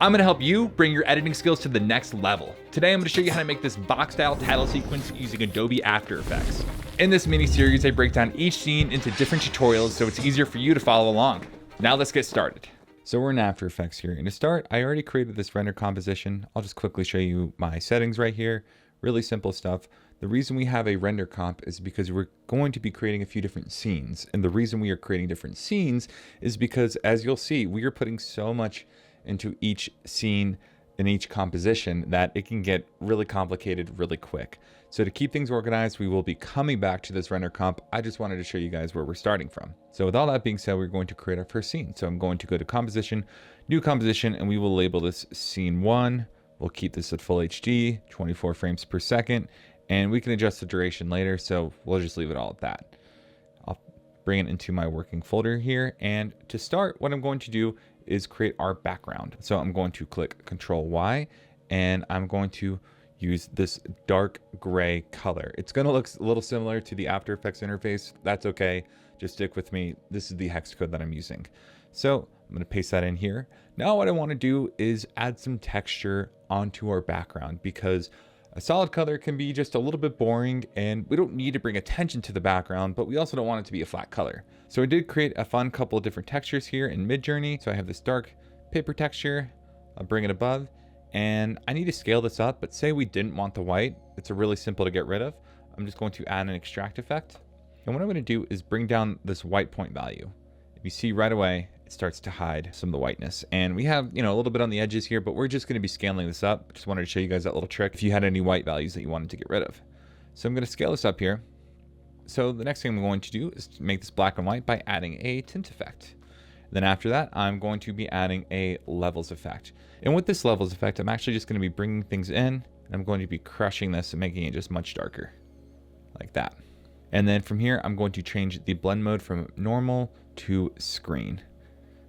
I'm gonna help you bring your editing skills to the next level. Today, I'm gonna show you how to make this box style title sequence using Adobe After Effects. In this mini series, I break down each scene into different tutorials so it's easier for you to follow along. Now let's get started. So we're in After Effects here, and to start, I already created this render composition. I'll just quickly show you my settings right here. Really simple stuff. The reason we have a render comp is because we're going to be creating a few different scenes. And the reason we are creating different scenes is because, as you'll see, we are putting so much into each scene in each composition that it can get really complicated really quick. So to keep things organized, we will be coming back to this render comp. I just wanted to show you guys where we're starting from. So with all that being said, we're going to create our first scene. So I'm going to go to composition, new composition, and we will label this scene 1. We'll keep this at full HD, 24 frames per second, and we can adjust the duration later. So we'll just leave it all at that. I'll bring it into my working folder here. And to start, what I'm going to do is create our background. So I'm going to click Control Y, and I'm going to use this dark gray color. It's going to look a little similar to the After Effects interface. That's okay. Just stick with me. This is the hex code that I'm using. So I'm going to paste that in here. Now what I want to do is add some texture onto our background, because a solid color can be just a little bit boring and we don't need to bring attention to the background, but we also don't want it to be a flat color. So I did create a fun couple of different textures here in Midjourney. So I have this dark paper texture. I'll bring it above, and I need to scale this up, but say we didn't want the white. It's a really simple to get rid of. I'm just going to add an extract effect. And what I'm going to do is bring down this white point value. If you see right away, it starts to hide some of the whiteness. And we have, a little bit on the edges here, but we're just going to be scaling this up. Just wanted to show you guys that little trick if you had any white values that you wanted to get rid of. So I'm going to scale this up here. So the next thing I'm going to do is make this black and white by adding a tint effect. Then after that, I'm going to be adding a levels effect. And with this levels effect, I'm actually just going to be bringing things in, and I'm going to be crushing this and making it just much darker, like that. And then from here, I'm going to change the blend mode from normal to screen.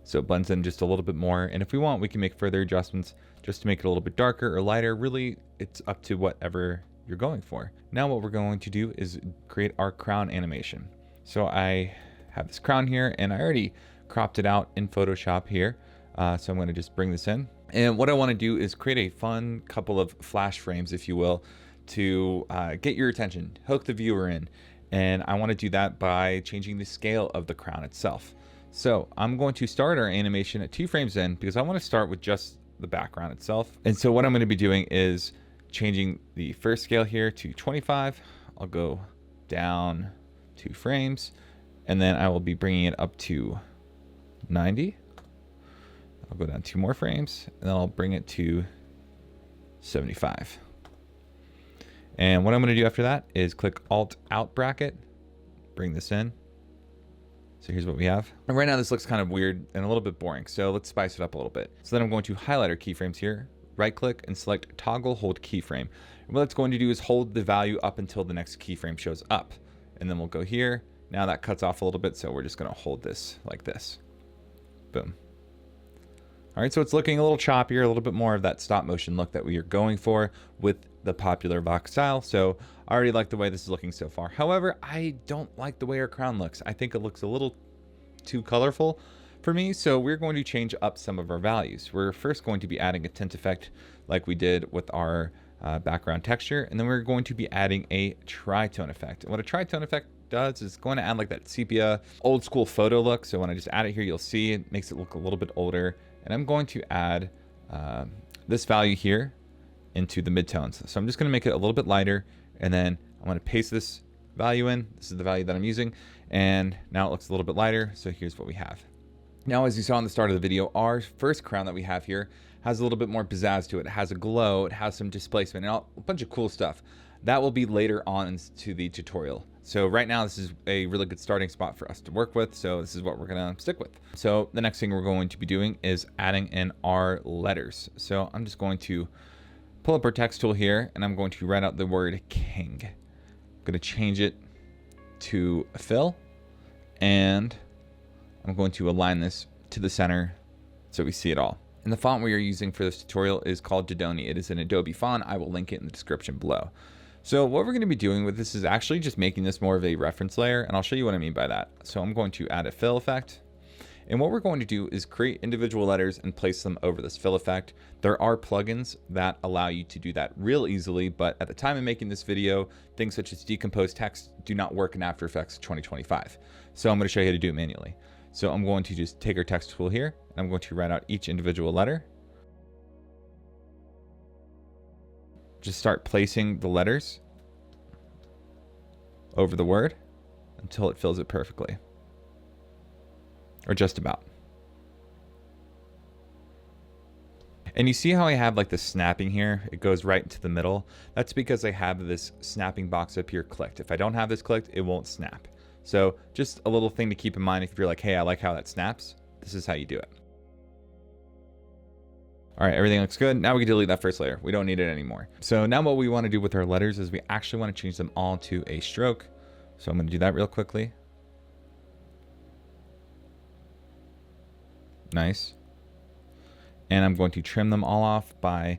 So it blends in just a little bit more. And if we want, we can make further adjustments just to make it a little bit darker or lighter. Really, it's up to whatever you're going for. Now what we're going to do is create our crown animation. So I have this crown here, and I already cropped it out in Photoshop here. So I'm going to just bring this in. And what I want to do is create a fun couple of flash frames, if you will, to get your attention, hook the viewer in. And I want to do that by changing the scale of the crown itself. So I'm going to start our animation at 2 frames in, because I want to start with just the background itself. And so what I'm going to be doing is changing the first scale here to 25. I'll go down 2 frames, and then I will be bringing it up to 90. I'll go down 2 more frames, and then I'll bring it to 75. And what I'm going to do after that is click Alt Out bracket, bring this in. So here's what we have. And right now this looks kind of weird and a little bit boring. So let's spice it up a little bit. So then I'm going to highlight our keyframes here, right click and select Toggle Hold Keyframe. And what that's going to do is hold the value up until the next keyframe shows up. And then we'll go here. Now that cuts off a little bit, so we're just going to hold this like this. Boom. All right, so it's looking a little choppier, a little bit more of that stop motion look that we are going for with the popular box style. So I already like the way this is looking so far. However, I don't like the way our crown looks. I think it looks a little too colorful for me. So we're going to change up some of our values. We're first going to be adding a tint effect like we did with our background texture. And then we're going to be adding a tritone effect. And what a tritone effect does is going to add like that sepia old school photo look. So when I just add it here, you'll see it makes it look a little bit older. And I'm going to add this value here into the midtones. So I'm just going to make it a little bit lighter, and then I'm going to paste this value in. This is the value that I'm using, and now it looks a little bit lighter. So here's what we have. Now, as you saw in the start of the video, our first crown that we have here has a little bit more pizzazz to it. It has a glow, it has some displacement, and a bunch of cool stuff. That will be later on into the tutorial. So right now, this is a really good starting spot for us to work with. So this is what we're gonna stick with. So the next thing we're going to be doing is adding in our letters. So I'm just going to pull up our text tool here, and I'm going to write out the word king. I'm gonna change it to fill, and I'm going to align this to the center so we see it all. And the font we are using for this tutorial is called Dodoni. It is an Adobe font. I will link it in the description below. So what we're going to be doing with this is actually just making this more of a reference layer, and I'll show you what I mean by that. So I'm going to add a fill effect, And what we're going to do is create individual letters and place them over this fill effect. There are plugins that allow you to do that real easily, but at the time of making this video, things such as decompose text do not work in After Effects 2025. So I'm going to show you how to do it manually. So I'm going to just take our text tool here, and I'm going to write out each individual letter. Just start placing the letters over the word until it fills it perfectly. Or just about. And you see how I have like the snapping here? It goes right into the middle. That's because I have this snapping box up here clicked. If I don't have this clicked, it won't snap. So just a little thing to keep in mind if you're like, hey, I like how that snaps. This is how you do it. All right, everything looks good. Now we can delete that first layer. We don't need it anymore. So now what we want to do with our letters is we actually want to change them all to a stroke. So I'm going to do that real quickly. Nice. And I'm going to trim them all off by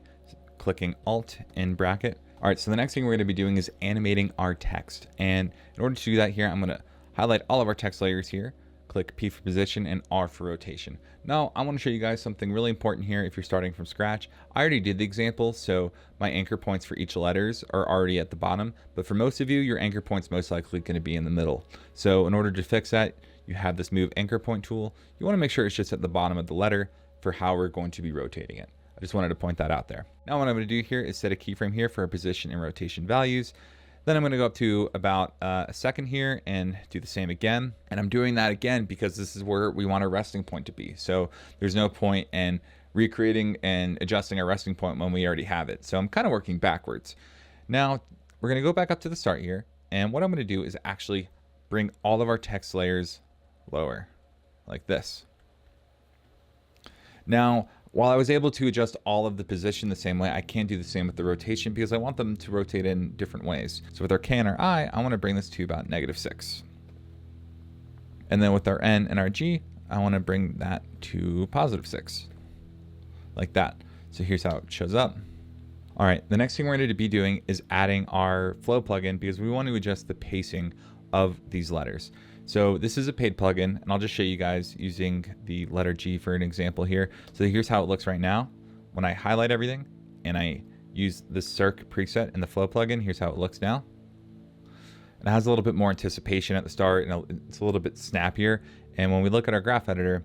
clicking Alt in bracket. All right, so the next thing we're going to be doing is animating our text. And in order to do that here, I'm going to highlight all of our text layers here, click P for position and R for rotation. Now, I want to show you guys something really important here if you're starting from scratch. I already did the example, so my anchor points for each letters are already at the bottom, but for most of you, your anchor point's most likely going to be in the middle. So in order to fix that, you have this move anchor point tool. You want to make sure it's just at the bottom of the letter for how we're going to be rotating it. I just wanted to point that out there. Now what I'm going to do here is set a keyframe here for our position and rotation values. Then I'm going to go up to about a second here and do the same again. And I'm doing that again because this is where we want our resting point to be. So there's no point in recreating and adjusting our resting point when we already have it. So I'm kind of working backwards. Now we're going to go back up to the start here. And what I'm going to do is actually bring all of our text layers lower like this. Now, while I was able to adjust all of the position the same way, I can't do the same with the rotation because I want them to rotate in different ways. So with our K and our I want to bring this to about -6. And then with our N and our G, I want to bring that to +6, like that. So here's how it shows up. All right, the next thing we're going to be doing is adding our flow plugin because we want to adjust the pacing of these letters. So this is a paid plugin, and I'll just show you guys using the letter G for an example here. So here's how it looks right now. When I highlight everything and I use the circ preset in the flow plugin, here's how it looks now. It has a little bit more anticipation at the start, and it's a little bit snappier. And when we look at our graph editor,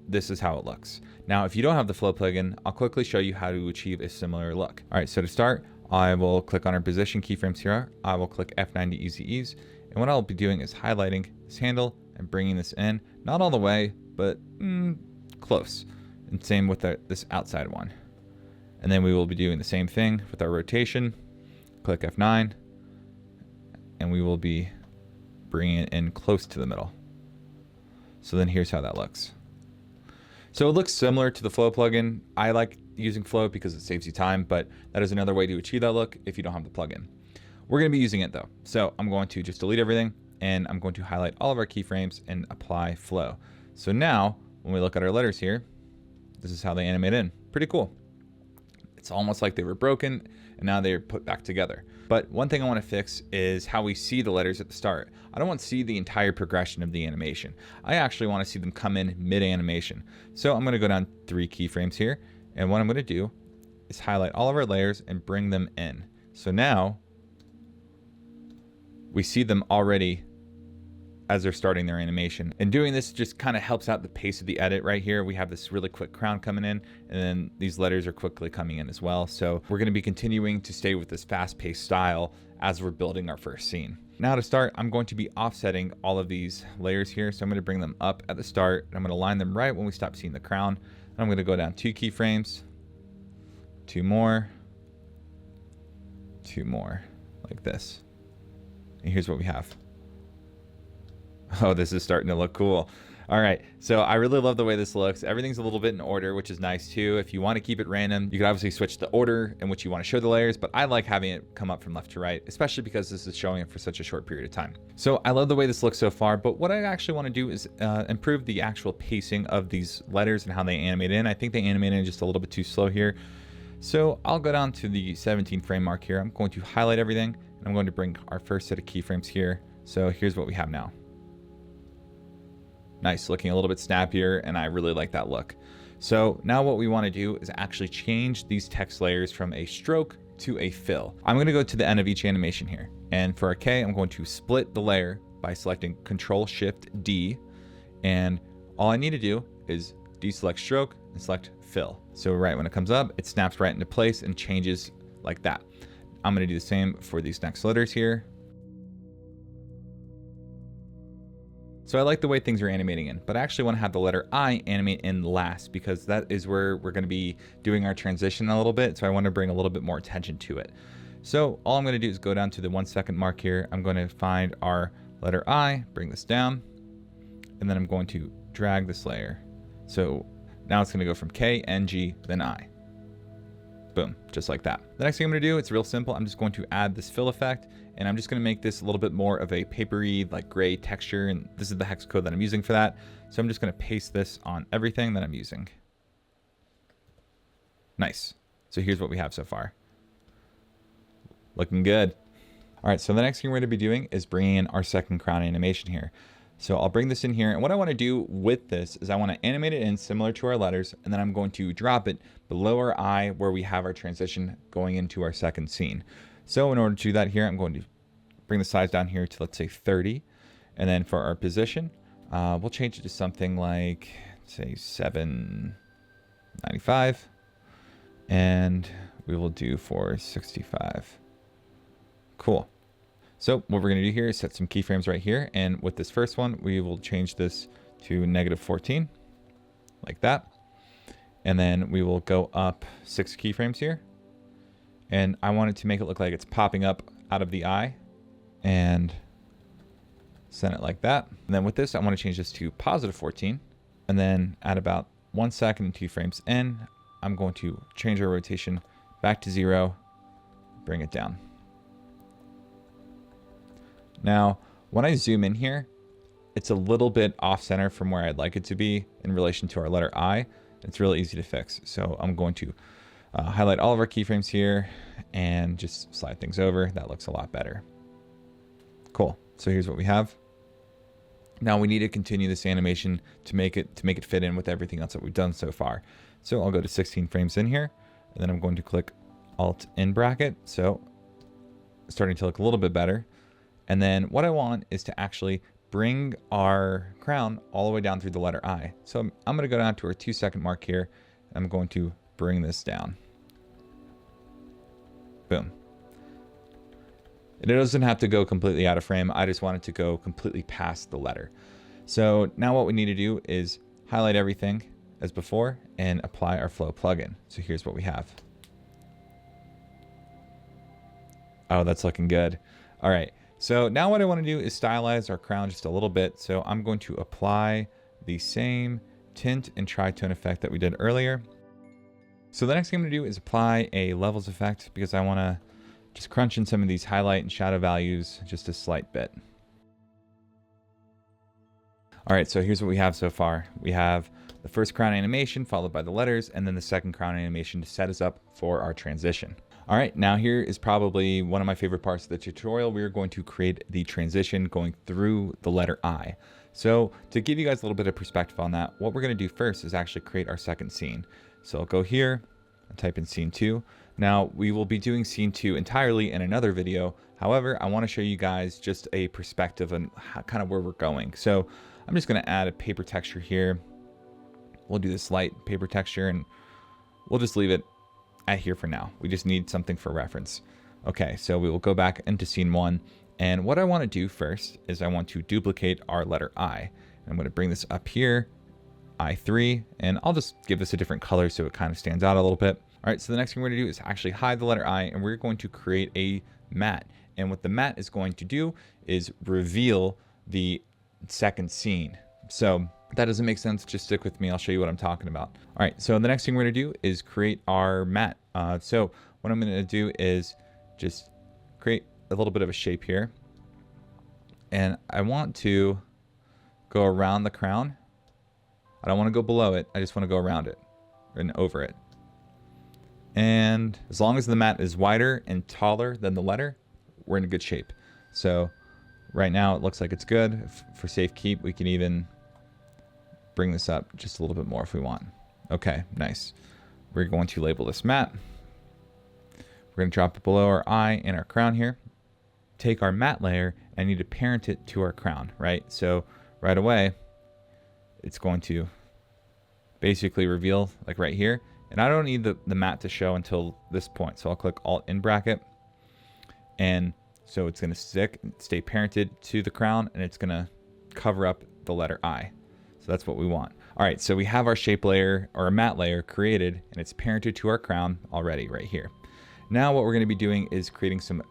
this is how it looks. Now, if you don't have the flow plugin, I'll quickly show you how to achieve a similar look. All right, so to start, I will click on our position keyframes here. I will click F9 to easy ease. And what I'll be doing is highlighting this handle and bringing this in, not all the way, but close. And same with this outside one. And then we will be doing the same thing with our rotation. Click F9, and we will be bringing it in close to the middle. So then here's how that looks. So it looks similar to the Flow plugin. I like using Flow because it saves you time, but that is another way to achieve that look if you don't have the plugin. We're going to be using it though. So I'm going to just delete everything and I'm going to highlight all of our keyframes and apply flow. So now when we look at our letters here, this is how they animate in. Pretty cool. It's almost like they were broken and now they're put back together. But one thing I want to fix is how we see the letters at the start. I don't want to see the entire progression of the animation. I actually want to see them come in mid-animation. So I'm going to go down 3 keyframes here. And what I'm going to do is highlight all of our layers and bring them in. So now we see them already as they're starting their animation. And doing this just kind of helps out the pace of the edit right here. We have this really quick crown coming in, and then these letters are quickly coming in as well. So we're going to be continuing to stay with this fast-paced style as we're building our first scene. Now to start, I'm going to be offsetting all of these layers here. So I'm going to bring them up at the start, and I'm going to line them right when we stop seeing the crown. And I'm going to go down 2 keyframes, 2 more, 2 more, like this. And here's what we have. Oh, this is starting to look cool. All right, so I really love the way this looks. Everything's a little bit in order, which is nice too. If you want to keep it random, you can obviously switch the order in which you want to show the layers, but I like having it come up from left to right, especially because this is showing it for such a short period of time. So I love the way this looks so far, but what I actually want to do is improve the actual pacing of these letters and how they animate in. I think they animate in just a little bit too slow here. So I'll go down to the 17 frame mark here. I'm going to highlight everything, and I'm going to bring our first set of keyframes here. So here's what we have now. Nice, looking a little bit snappier, and I really like that look. So now what we want to do is actually change these text layers from a stroke to a fill. I'm going to go to the end of each animation here, and for a K, I'm going to split the layer by selecting Control-Shift-D, and all I need to do is deselect stroke and select fill. So right when it comes up, it snaps right into place and changes like that. I'm going to do the same for these next letters here. So I like the way things are animating in, but I actually want to have the letter I animate in last because that is where we're going to be doing our transition a little bit. So I want to bring a little bit more attention to it. So all I'm going to do is go down to the 1 second mark here. I'm going to find our letter I, bring this down, and then I'm going to drag this layer. So now it's going to go from K, N, G, then I. Boom, just like that. The next thing I'm going to do, it's real simple. I'm just going to add this fill effect, and I'm just going to make this a little bit more of a papery, like gray texture, and this is the hex code that I'm using for that. So I'm just going to paste this on everything that I'm using. Nice. So here's what we have so far. Looking good. All right, so the next thing we're going to be doing is bringing in our second crown animation here. So I'll bring this in here, and what I want to do with this is I want to animate it in similar to our letters, and then I'm going to drop it below our eye where we have our transition going into our second scene. So in order to do that here, I'm going to bring the size down here to, let's say, 30, and then for our position, we'll change it to something like, say, 795, and we will do 465. Cool. So what we're going to do here is set some keyframes right here. And with this first one, we will change this to -14, like that. And then we will go up 6 keyframes here. And I want it to make it look like it's popping up out of the eye. And send it like that. And then with this, I want to change this to +14. And then at about 1 second and 2 frames in, I'm going to change our rotation back to 0, bring it down. Now, when I zoom in here, it's a little bit off center from where I'd like it to be in relation to our letter I. It's really easy to fix. So I'm going to highlight all of our keyframes here and just slide things over. That looks a lot better. Cool. So here's what we have. Now we need to continue this animation to make it fit in with everything else that we've done so far. So I'll go to 16 frames in here, and then I'm going to click Alt in bracket. So starting to look a little bit better. And then what I want is to actually bring our crown all the way down through the letter I. So I'm going to go down to our 2 second mark here. I'm going to bring this down. Boom. It doesn't have to go completely out of frame. I just want it to go completely past the letter. So now what we need to do is highlight everything as before and apply our flow plugin. So here's what we have. Oh, that's looking good. All right. So now what I want to do is stylize our crown just a little bit. So I'm going to apply the same tint and tritone effect that we did earlier. So the next thing I'm going to do is apply a levels effect because I want to just crunch in some of these highlight and shadow values just a slight bit. All right, so here's what we have so far. We have the first crown animation followed by the letters, and then the second crown animation to set us up for our transition. All right, now here is probably one of my favorite parts of the tutorial. We are going to create the transition going through the letter I. So to give you guys a little bit of perspective on that, what we're gonna do first is actually create our second scene. So I'll go here and type in scene 2. Now we will be doing scene 2 entirely in another video. However, I wanna show you guys just a perspective on kind of where we're going. So I'm just gonna add a paper texture here. We'll do this light paper texture and we'll just leave it at here for now. We just need something for reference. Okay, so we will go back into scene 1. And what I want to do first is I want to duplicate our letter I. I'm going to bring this up here, I3, and I'll just give this a different color so it kind of stands out a little bit. All right, so the next thing we're going to do is actually hide the letter I, and we're going to create a matte. And what the matte is going to do is reveal the second scene. So if that doesn't make sense, just stick with me. I'll show you what I'm talking about. All right, so the next thing we're gonna do is create our matte. So what I'm gonna do is just create a little bit of a shape here. And I want to go around the crown. I don't wanna go below it. I just wanna go around it and over it. And as long as the matte is wider and taller than the letter, we're in a good shape. So right now it looks like it's good. For safe keep, we can even bring this up just a little bit more if we want. Okay, nice. We're going to label this matte. We're going to drop it below our eye and our crown here. Take our matte layer and need to parent it to our crown, right? So right away, it's going to basically reveal like right here. And I don't need the matte to show until this point. So I'll click Alt in bracket. And so it's going to stay parented to the crown, and it's going to cover up the letter I. So that's what we want. All right, so we have our shape layer or a matte layer created, and it's parented to our crown already right here. Now what we're going to be doing is creating some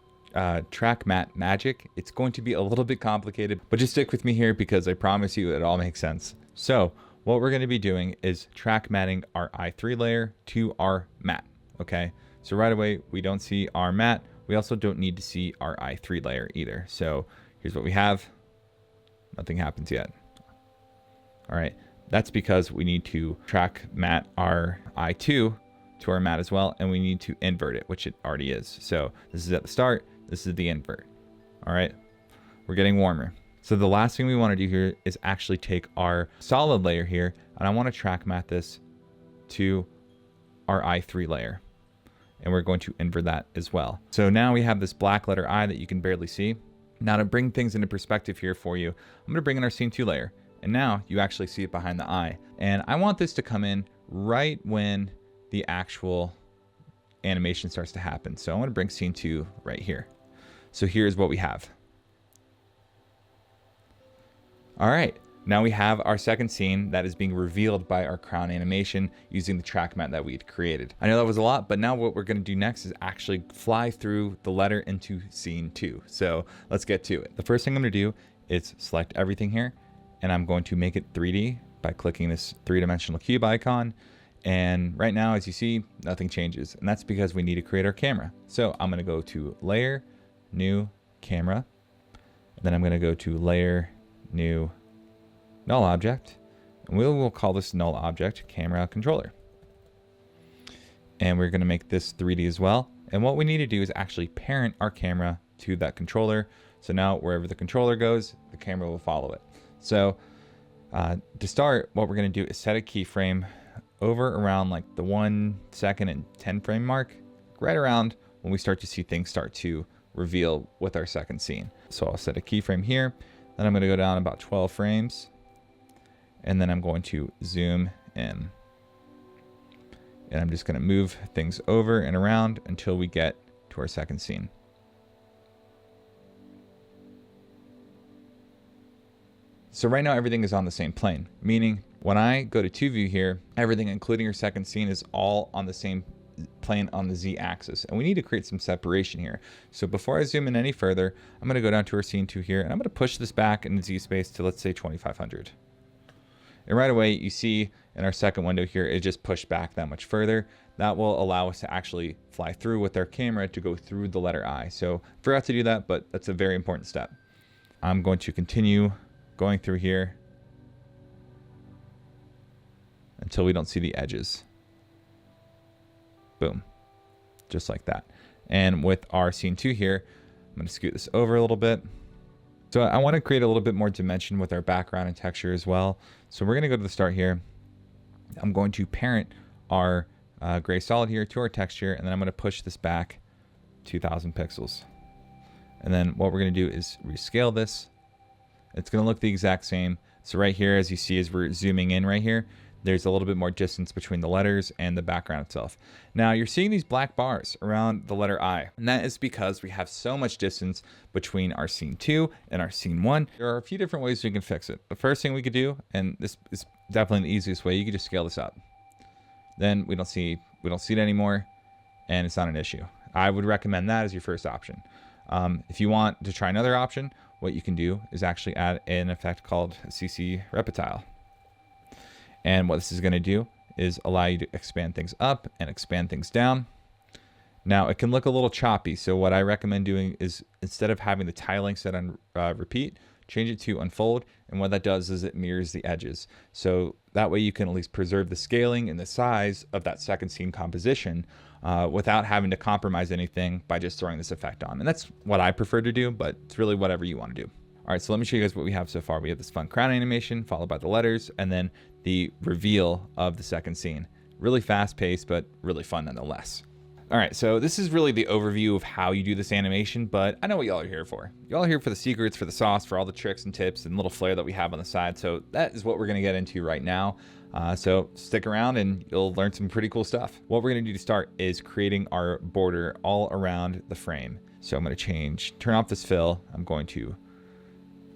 track matte magic. It's going to be a little bit complicated, but just stick with me here because I promise you it all makes sense. So what we're going to be doing is track matting our I3 layer to our matte. Okay, so right away we don't see our matte. We also don't need to see our I3 layer either. So here's what we have. Nothing happens yet. All right, that's because we need to track matte our I2 to our matte as well, and we need to invert it, which it already is. So this is at the start, this is the invert. All right, we're getting warmer. So the last thing we want to do here is actually take our solid layer here, and I want to track matte this to our I3 layer. And we're going to invert that as well. So now we have this black letter I that you can barely see. Now to bring things into perspective here for you, I'm going to bring in our scene 2 layer. And now you actually see it behind the eye. And I want this to come in right when the actual animation starts to happen. So I'm going to bring scene 2 right here. So here's what we have. All right, now we have our second scene that is being revealed by our crown animation using the track matte that we had created. I know that was a lot, but now what we're going to do next is actually fly through the letter into scene 2. So let's get to it. The first thing I'm going to do is select everything here, and I'm going to make it 3D by clicking this 3-dimensional cube icon. And right now, as you see, nothing changes. And that's because we need to create our camera. So I'm going to go to Layer, New, Camera. Then I'm going to go to Layer, New, Null Object. And we'll call this null object Camera Controller. And we're going to make this 3D as well. And what we need to do is actually parent our camera to that controller. So now wherever the controller goes, the camera will follow it. So to start, what we're going to do is set a keyframe over around like the 1 second and 10 frame mark, right around when we start to see things start to reveal with our second scene. So I'll set a keyframe here, then I'm going to go down about 12 frames, and then I'm going to zoom in. And I'm just going to move things over and around until we get to our second scene. So right now everything is on the same plane, meaning when I go to 2 view here, everything including your second scene is all on the same plane on the Z axis. And we need to create some separation here. So before I zoom in any further, I'm going to go down to our scene 2 here, and I'm going to push this back in the Z space to, let's say, 2500. And right away you see in our second window here, it just pushed back that much further. That will allow us to actually fly through with our camera to go through the letter I. So forgot to do that, but that's a very important step. I'm going to continue going through here until we don't see the edges. Boom, just like that. And with our scene 2 here, I'm going to scoot this over a little bit. So I want to create a little bit more dimension with our background and texture as well. So we're going to go to the start here. I'm going to parent our gray solid here to our texture, and then I'm going to push this back 2000 pixels. And then what we're going to do is rescale this. It's going to look the exact same. So right here, as you see, as we're zooming in right here, there's a little bit more distance between the letters and the background itself. Now you're seeing these black bars around the letter I, and that is because we have so much distance between our scene 2 and our scene 1. There are a few different ways we can fix it. The first thing we could do, and this is definitely the easiest way, you could just scale this up. Then we don't see it anymore, and it's not an issue. I would recommend that as your first option. If you want to try another option, what you can do is actually add an effect called CC Reptile. And what this is going to do is allow you to expand things up and expand things down. Now it can look a little choppy, so what I recommend doing is instead of having the tiling set on repeat, change it to unfold, and what that does is it mirrors the edges. So that way you can at least preserve the scaling and the size of that second scene composition without having to compromise anything by just throwing this effect on. And that's what I prefer to do, but it's really whatever you want to do. All right, so let me show you guys what we have so far. We have this fun crown animation followed by the letters, and then the reveal of the second scene. Really fast paced, but really fun nonetheless. All right, so this is really the overview of how you do this animation, but I know what y'all are here for. Y'all are here for the secrets, for the sauce, for all the tricks and tips and little flair that we have on the side. So that is what we're gonna get into right now. So stick around and you'll learn some pretty cool stuff. What we're gonna do to start is creating our border all around the frame. So I'm gonna turn off this fill. I'm going to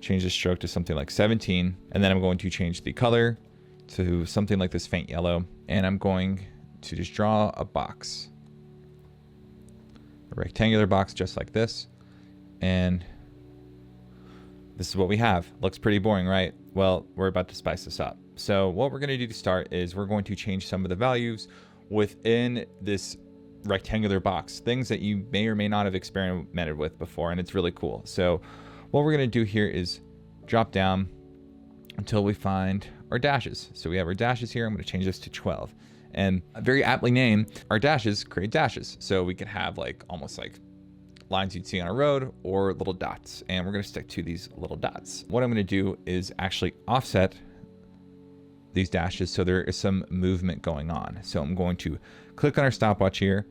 change the stroke to something like 17, and then I'm going to change the color to something like this faint yellow, and I'm going to just draw a box. A rectangular box just like this, and this is what we have. Looks pretty boring, right? Well, we're about to spice this up. So what we're going to do to start is we're going to change some of the values within this rectangular box, things that you may or may not have experimented with before, and it's really cool. So what we're going to do here is drop down until we find our dashes. So we have our dashes here. I'm going to change this to 12. And very aptly named, our dashes create dashes. So we can have like almost like lines you'd see on a road or little dots. And we're going to stick to these little dots. What I'm going to do is actually offset these dashes so there is some movement going on. So I'm going to click on our stopwatch here,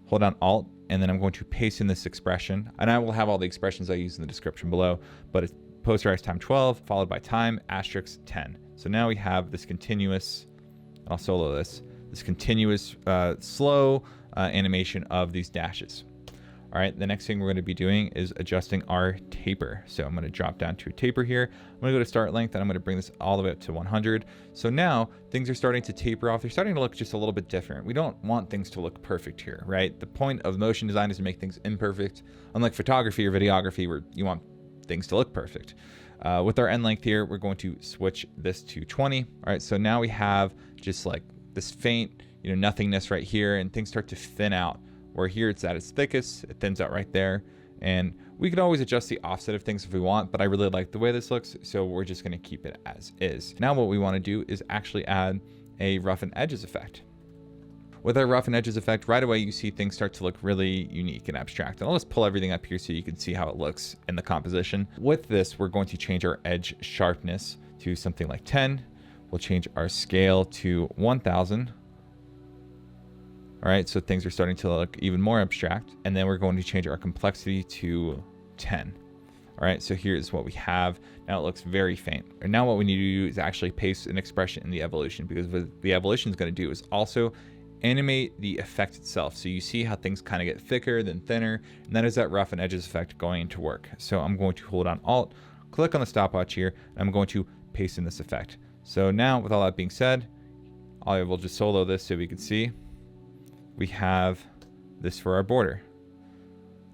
hold down Alt, and then I'm going to paste in this expression. And I will have all the expressions I use in the description below, but it's Posterize Time 12 followed by time asterisk 10. So now we have this continuous, I'll solo this continuous slow animation of these dashes. All right, the next thing we're going to be doing is adjusting our taper. So I'm going to drop down to a taper here. I'm going to go to start length, and I'm going to bring this all the way up to 100. So now things are starting to taper off. They're starting to look just a little bit different. We don't want things to look perfect here, right? The point of motion design is to make things imperfect. Unlike photography or videography where you want things to look perfect. With our end length here, we're going to switch this to 20. All right, so now we have just like this faint, nothingness right here, and things start to thin out. Where here it's at its thickest, it thins out right there. And we could always adjust the offset of things if we want, but I really like the way this looks, so we're just gonna keep it as is. Now what we wanna do is actually add a Roughen Edges effect. With our Roughen Edges effect, right away you see things start to look really unique and abstract. And I'll just pull everything up here so you can see how it looks in the composition. With this, we're going to change our edge sharpness to something like 10. We'll change our scale to 1000. All right, so things are starting to look even more abstract. And then we're going to change our complexity to 10. All right, so here's what we have. Now it looks very faint. And now what we need to do is actually paste an expression in the evolution, because what the evolution is going to do is also animate the effect itself. So you see how things kind of get thicker then thinner, and that is that Roughen Edges effect going to work. So I'm going to hold on Alt, click on the stopwatch here, and I'm going to paste in this effect. So now with all that being said, I will just solo this so we can see. We have this for our border.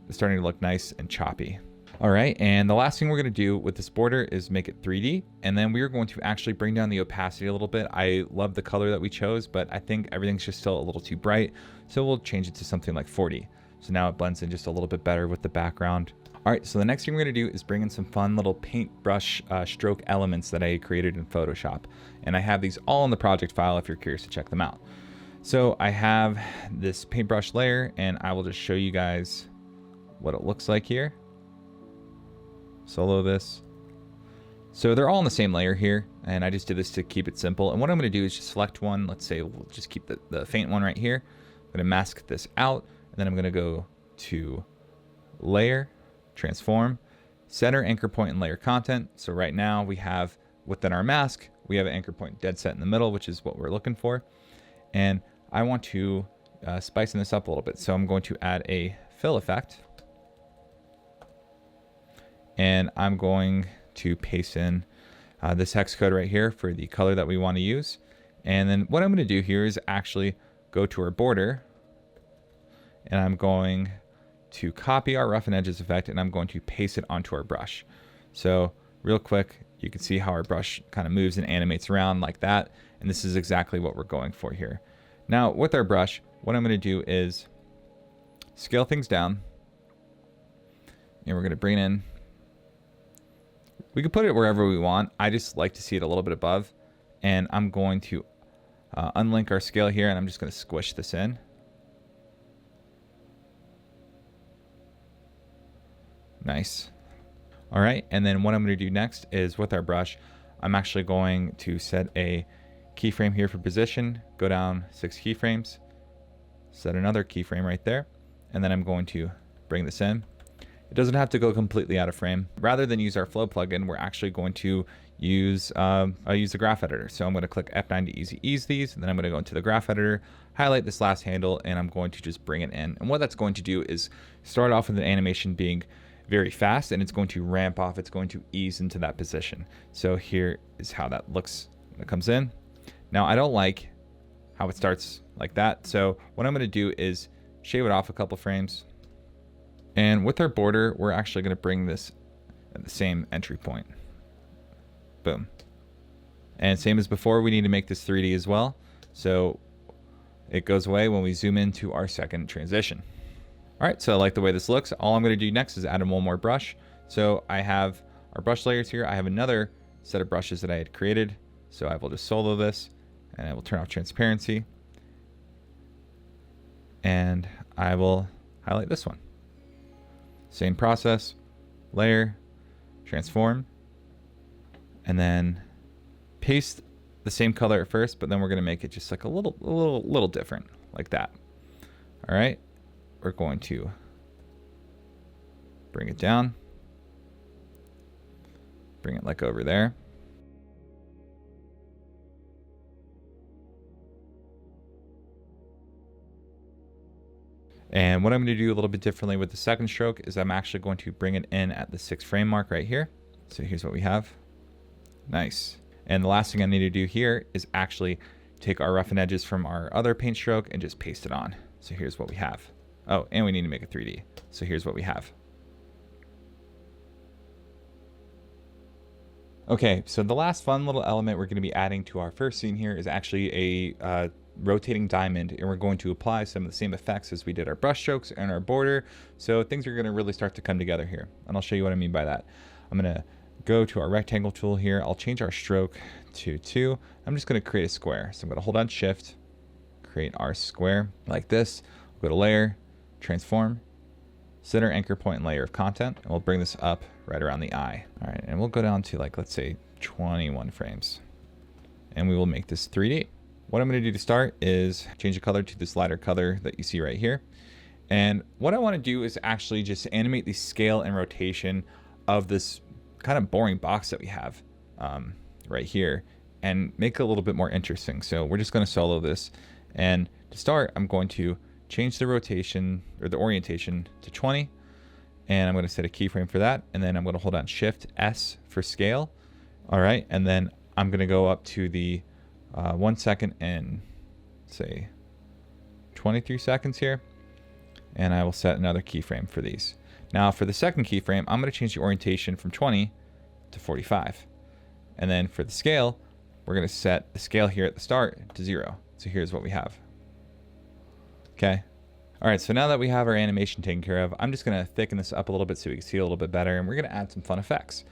It's starting to look nice and choppy. All right, and the last thing we're gonna do with this border is make it 3D, and then we are going to actually bring down the opacity a little bit. I love the color that we chose, but I think everything's just still a little too bright, so we'll change it to something like 40. So now it blends in just a little bit better with the background. All right, so the next thing we're gonna do is bring in some fun little paintbrush stroke elements that I created in Photoshop. And I have these all in the project file if you're curious to check them out. So I have this paintbrush layer, and I will just show you guys what it looks like here. Solo this. So they're all in the same layer here, and I just did this to keep it simple. And what I'm gonna do is just select one. Let's say we'll just keep the faint one right here. I'm gonna mask this out, and then I'm gonna go to Layer, Transform, Center Anchor Point and Layer Content. So right now we have, within our mask, we have an anchor point dead set in the middle, which is what we're looking for. And I want to spicing this up a little bit. So I'm going to add a fill effect. And I'm going to paste in this hex code right here for the color that we want to use. And then what I'm going to do here is actually go to our border, and I'm going to copy our Roughen Edges effect, and I'm going to paste it onto our brush. So real quick, you can see how our brush kind of moves and animates around like that. And this is exactly what we're going for here. Now with our brush, what I'm going to do is scale things down, and we're going to bring in, we can put it wherever we want. I just like to see it a little bit above, and I'm going to unlink our scale here, and I'm just going to squish this in. Nice. All right, and then what I'm going to do next is with our brush, I'm actually going to set a keyframe here for position, go down 6 keyframes, set another keyframe right there, and then I'm going to bring this in. It doesn't have to go completely out of frame. Rather than use our flow plugin, we're actually going to use the graph editor. So I'm going to click F9 to ease these, and then I'm going to go into the graph editor, highlight this last handle, and I'm going to just bring it in. And what that's going to do is start off with an animation being very fast, and it's going to ramp off. It's going to ease into that position. So here is how that looks when it comes in. Now I don't like how it starts like that. So what I'm going to do is shave it off a couple frames. And with our border, we're actually going to bring this at the same entry point. Boom. And same as before, we need to make this 3D as well. So it goes away when we zoom into our second transition. All right, so I like the way this looks. All I'm going to do next is add in one more brush. So I have our brush layers here. I have another set of brushes that I had created. So I will just solo this, and I will turn off transparency. And I will highlight this one. Same process, layer, transform, and then paste the same color at first, but then we're going to make it just like a little different, like that. All right, we're going to bring it down, bring it like over there. And what I'm going to do a little bit differently with the second stroke is I'm actually going to bring it in at the 6 frame mark right here. So here's what we have. Nice. And the last thing I need to do here is actually take our roughen edges from our other paint stroke and just paste it on. So here's what we have. Oh, and we need to make it 3D. So here's what we have. Okay, so the last fun little element we're going to be adding to our first scene here is actually a rotating diamond, and we're going to apply some of the same effects as we did our brush strokes and our border. So things are going to really start to come together here, and I'll show you what I mean by that. I'm going to go to our rectangle tool here. I'll change our stroke to 2. I'm just going to create a square. So I'm going to hold on shift, create our square like this. We'll go to layer, transform, center anchor point and layer of content, and we'll bring this up right around the eye. All right, and we'll go down to, like, let's say 21 frames, and we will make this 3D. What I'm going to do to start is change the color to this lighter color that you see right here. And what I want to do is actually just animate the scale and rotation of this kind of boring box that we have right here and make it a little bit more interesting. So we're just going to solo this. And to start, I'm going to change the rotation or the orientation to 20. And I'm going to set a keyframe for that. And then I'm going to hold on Shift S for scale. All right. And then I'm going to go up to the 1 second and say 23 seconds here. And I will set another keyframe for these. Now for the second keyframe, I'm going to change the orientation from 20 to 45. And then for the scale, we're going to set the scale here at the start to 0. So here's what we have. Okay. All right, so now that we have our animation taken care of, I'm just going to thicken this up a little bit so we can see a little bit better, and we're going to add some fun effects.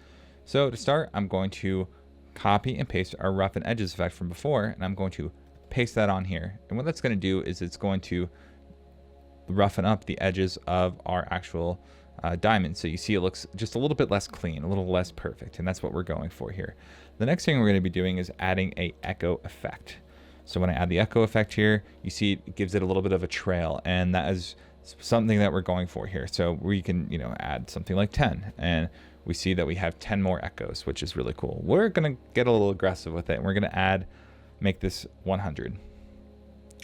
So to start, I'm going to copy and paste our roughen edges effect from before, and I'm going to paste that on here. And what that's going to do is it's going to roughen up the edges of our actual diamond. So you see it looks just a little bit less clean, a little less perfect, and that's what we're going for here. The next thing we're going to be doing is adding a echo effect. So when I add the echo effect here, you see it gives it a little bit of a trail, and that is something that we're going for here. So we can, add something like 10, and we see that we have 10 more echoes, which is really cool. We're going to get a little aggressive with it, and we're going to make this 100.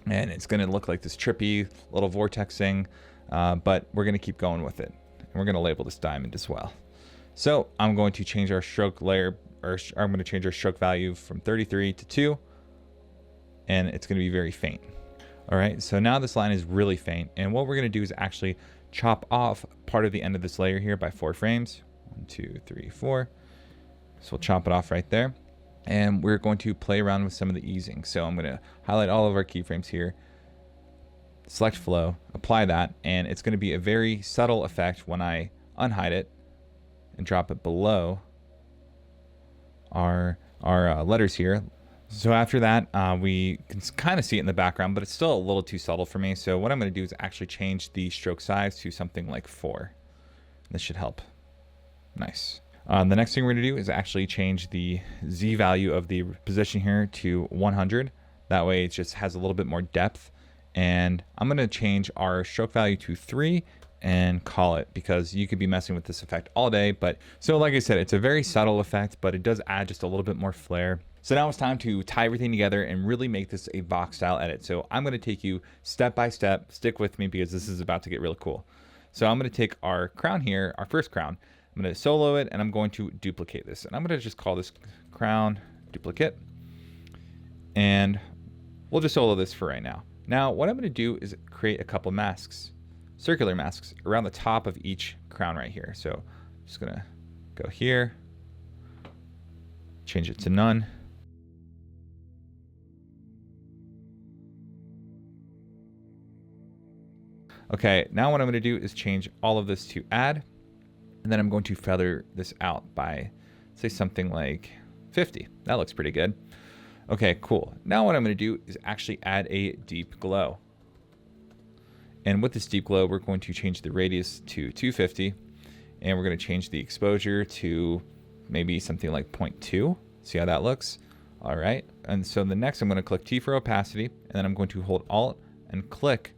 And it's going to look like this trippy little vortex thing, but we're going to keep going with it. And we're going to label this diamond as well. So I'm going to change our stroke layer, or I'm going to change our stroke value from 33 to 2. And it's going to be very faint. All right, so now this line is really faint. And what we're going to do is actually chop off part of the end of this layer here by 4 frames. 1, 2, 3, 4. So we'll chop it off right there. And we're going to play around with some of the easing. So I'm going to highlight all of our keyframes here, select flow, apply that, and it's going to be a very subtle effect when I unhide it and drop it below our letters here. So after that, we can kind of see it in the background, but it's still a little too subtle for me. So what I'm going to do is actually change the stroke size to something like 4. This should help. Nice. The next thing we're going to do is actually change the Z value of the position here to 100. That way it just has a little bit more depth. And I'm going to change our stroke value to 3 and call it, because you could be messing with this effect all day. But so like I said, it's a very subtle effect, but it does add just a little bit more flair. So now it's time to tie everything together and really make this a Vox style edit. So I'm going to take you step by step. Stick with me because this is about to get real cool. So I'm going to take our crown here, our first crown. I'm going to solo it and I'm going to duplicate this. And I'm going to just call this crown duplicate. And we'll just solo this for right now. Now, what I'm going to do is create a couple masks, circular masks around the top of each crown right here. So I'm just going to go here, change it to none. Okay, now what I'm going to do is change all of this to add, and then I'm going to feather this out by, say, something like 50. That looks pretty good. Okay, cool. Now what I'm going to do is actually add a deep glow. And with this deep glow, we're going to change the radius to 250, and we're going to change the exposure to maybe something like 0.2. See how that looks? All right. And so the next, I'm going to click T for opacity, and then I'm going to hold Alt and click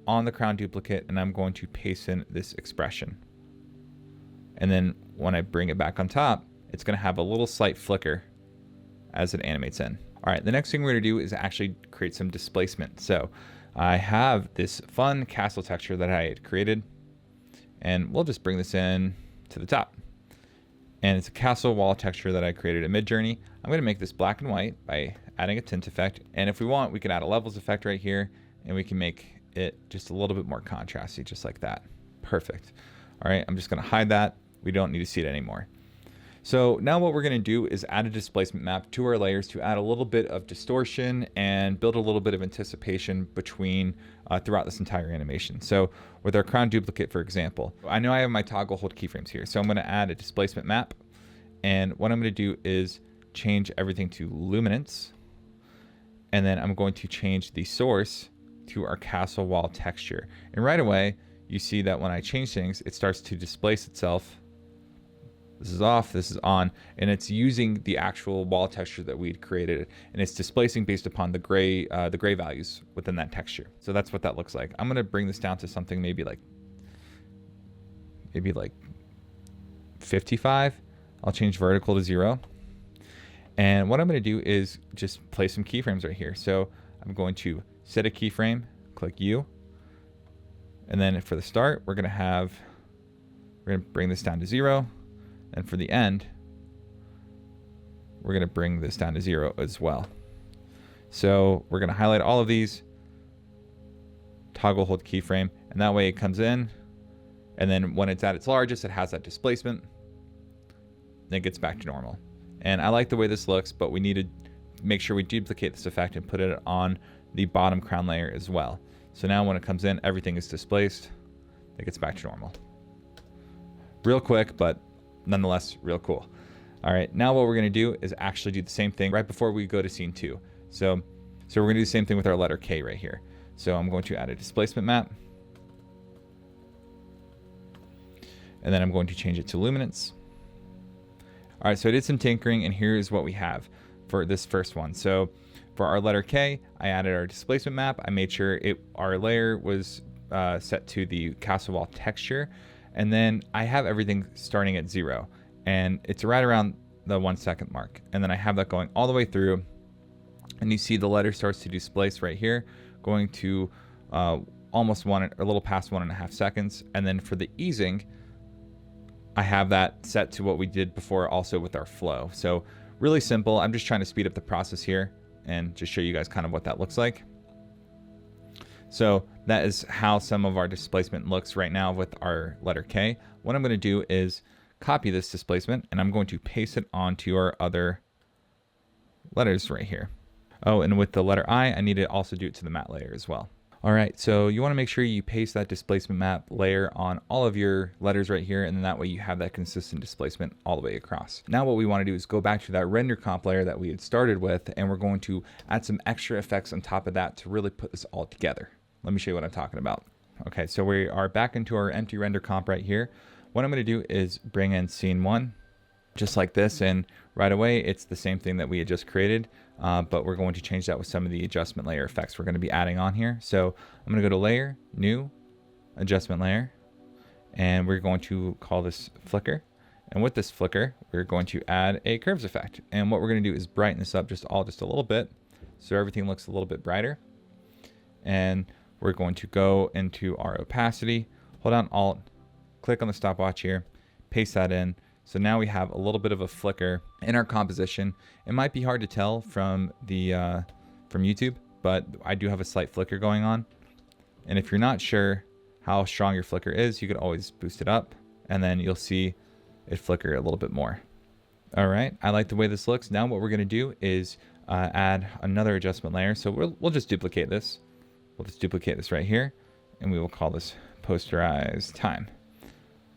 on the crown duplicate, and I'm going to paste in this expression. And then when I bring it back on top, it's going to have a little slight flicker as it animates in. All right, the next thing we're going to do is actually create some displacement. So I have this fun castle texture that I had created, and we'll just bring this in to the top. And it's a castle wall texture that I created in Midjourney. I'm going to make this black and white by adding a tint effect. And if we want, we can add a levels effect right here, and we can make it just a little bit more contrasty, just like that. Perfect. All right, I'm just going to hide that. We don't need to see it anymore. So now what we're going to do is add a displacement map to our layers to add a little bit of distortion and build a little bit of anticipation between throughout this entire animation. So with our crown duplicate, for example, I know I have my toggle hold keyframes here. So I'm going to add a displacement map. And what I'm going to do is change everything to luminance. And then I'm going to change the source to our castle wall texture. And right away, you see that when I change things, it starts to displace itself. This is off, this is on, and it's using the actual wall texture that we'd created, and it's displacing based upon the gray values within that texture. So that's what that looks like. I'm gonna bring this down to something maybe like 55. I'll change vertical to 0. And what I'm gonna do is just place some keyframes right here. So I'm going to set a keyframe, click U, and then for the start, we're gonna bring this down to 0. And for the end, we're going to bring this down to 0 as well. So we're going to highlight all of these, toggle hold keyframe, and that way it comes in. And then when it's at its largest, it has that displacement. Then it gets back to normal. And I like the way this looks, but we need to make sure we duplicate this effect and put it on the bottom crown layer as well. So now when it comes in, everything is displaced. It gets back to normal. Real quick, but nonetheless real cool. All right, now what we're going to do is actually do the same thing right before we go to scene 2. So we're going to do the same thing with our letter K right here. So I'm going to add a displacement map, and then I'm going to change it to luminance. All right, so I did some tinkering, and here's what we have for this first one. So for our letter K, I added our displacement map. I made sure our layer was set to the castle wall texture. And then I have everything starting at 0, and it's right around the 1 second mark. And then I have that going all the way through, and you see the letter starts to displace right here, going to almost a little past 1.5 seconds. And then for the easing, I have that set to what we did before also with our flow. So really simple. I'm just trying to speed up the process here and just show you guys kind of what that looks like. So that is how some of our displacement looks right now with our letter K. What I'm going to do is copy this displacement, and I'm going to paste it onto our other letters right here. Oh, and with the letter I need to also do it to the matte layer as well. All right, so you want to make sure you paste that displacement map layer on all of your letters right here, and then that way you have that consistent displacement all the way across. Now what we want to do is go back to that render comp layer that we had started with, and we're going to add some extra effects on top of that to really put this all together. Let me show you what I'm talking about. Okay, so we are back into our empty render comp right here. What I'm going to do is bring in scene 1, just like this, and right away it's the same thing that we had just created, but we're going to change that with some of the adjustment layer effects we're going to be adding on here. So I'm going to go to layer, new, adjustment layer, and we're going to call this flicker. And with this flicker, we're going to add a curves effect. And what we're going to do is brighten this up just a little bit, so everything looks a little bit brighter. And we're going to go into our opacity, hold down Alt, click on the stopwatch here, paste that in. So now we have a little bit of a flicker in our composition. It might be hard to tell from the from YouTube, but I do have a slight flicker going on. And if you're not sure how strong your flicker is, you could always boost it up, and then you'll see it flicker a little bit more. All right, I like the way this looks. Now what we're gonna do is add another adjustment layer. So we'll just duplicate this. We'll just duplicate this right here, and we will call this Posterize Time.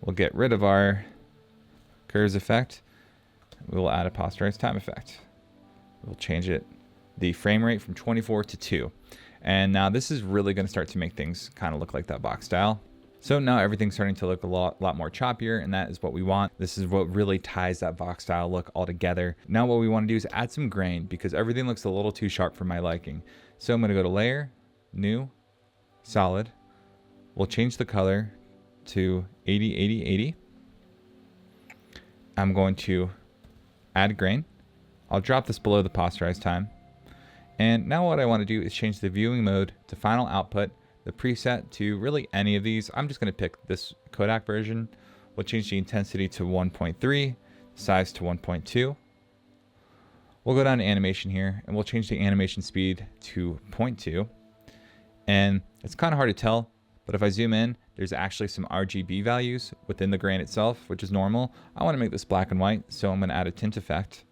We'll get rid of our curves effect. We will add a Posterize Time effect. We'll change it, the frame rate from 24 to 2. And now this is really gonna start to make things kind of look like that box style. So now everything's starting to look a lot more choppier, and that is what we want. This is what really ties that box style look all together. Now what we want to do is add some grain, because everything looks a little too sharp for my liking. So I'm going to go to layer, new, solid. We'll change the color to 80, 80, 80. I'm going to add grain. I'll drop this below the posterize time. And now what I want to do is change the viewing mode to final output, the preset to really any of these. I'm just going to pick this Kodak version. We'll change the intensity to 1.3, size to 1.2. We'll go down to animation here, and we'll change the animation speed to 0.2. And it's kind of hard to tell, but if I zoom in, there's actually some RGB values within the grain itself, which is normal. I want to make this black and white, so I'm going to add a tint effect.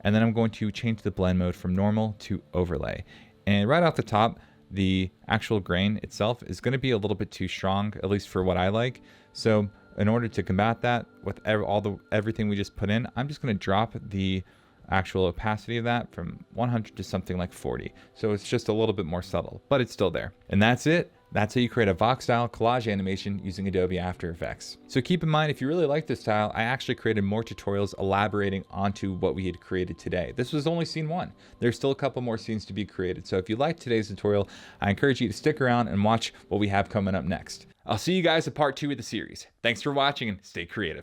And then I'm going to change the blend mode from normal to overlay. And right off the top, the actual grain itself is going to be a little bit too strong, at least for what I like. So in order to combat that with everything we just put in, I'm just going to drop the actual opacity of that from 100 to something like 40. So it's just a little bit more subtle, but it's still there. And that's it. That's how you create a Vox style collage animation using Adobe After Effects. So keep in mind, if you really like this style, I actually created more tutorials elaborating onto what we had created today. This was only scene 1. There's still a couple more scenes to be created. So if you liked today's tutorial, I encourage you to stick around and watch what we have coming up next. I'll see you guys at part 2 of the series. Thanks for watching, and stay creative.